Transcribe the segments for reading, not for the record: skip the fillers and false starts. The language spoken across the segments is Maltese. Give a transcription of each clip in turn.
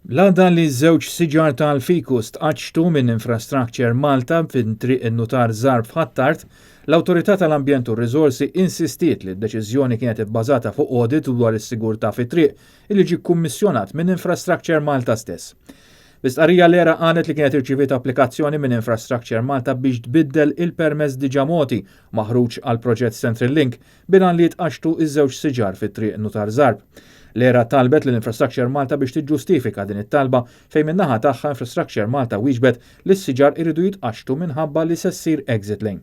L-għadda li żewġ siġar tal-Fikus tqaċtu minn Infrastructure Malta fin-triq in-Nutar Żarb f'Ħattart, l-Awtorità tal-Ambjent u r-Riżorsi insistiet li d-deċiżjoni kienet ibbażata fuq audit dwar is-sigurtà fit-triq li ġie kkummissjonat minn Infrastructure Malta stess. Bistqarrija l-ERA qalet li kienet irċiviet applikazzjoni minn Infrastructure Malta biex tbiddel il-permess diġà mogħti maħruġ għal proġett Central Link bilan li tqaċtu iż-żewġ siġar fit-triq Nutar Żarb. L-ERA talbet l-Infrastructure Malta biex tiġġustifika din it-talba fejn min-naħa tagħha Infrastructure Malta wieġbet li s-siġar iridu jitqaxxtu minħabba li se ssir exit lane.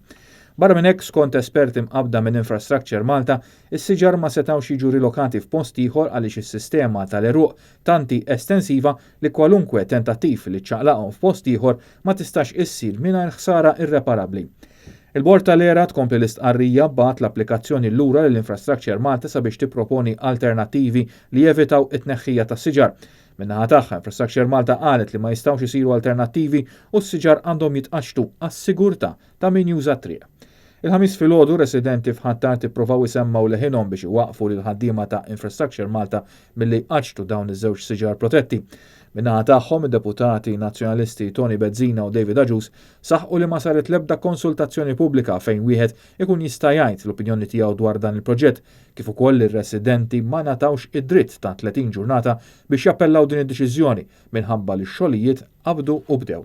Barra minn hekk skont esperti mqabbda minn Infrastructure Malta, is-siġar ma setgħux jiġu rilokati f'post ieħor għaliex is-sistema tal-eruq tanti estensiva li kwalunkwe tentattiv li ċċaqlaqhom f'post ieħor ma tistax issir mingħajr ħsara irreparabbli. Il-Bord tal-ERA tkompli l-istqarrija bagħat l-applikazzjoni lura lill-Infrastructure Malta sabiex tipproponi alternattivi li jevitaw it-tneħħija tas-siġar. Min-naħa tagħha Infrastructure Malta qalet li ma jistgħux isiru alternattivi u s-siġar għandhom jitqaxxtu għas-sigurtà ta' min juża t-triq. Il-ħamis filgħodu residenti f'Ħattart ippruvaw isemmaw leħinhom biex iwaqfu lil ħaddiema ta' Infrastructure Malta milli jqaċtu dawn iż-żewġ siġar protetti. Min-naħa tagħhom id-deputati nazzjonalisti Tony Bezzina u David Aġus saħħu li ma saret l-ebda konsultazzjoni pubblika fejn wieħed ikun jista' jgħid l-opinjoni tiegħu dwar dan il-proġett, kif ukoll ir-residenti ma natawx id-dritt ta' 30 ġurnata biex jappellaw din id-deċiżjoni minħabba li x-xogħlijiet qabdu u bdew.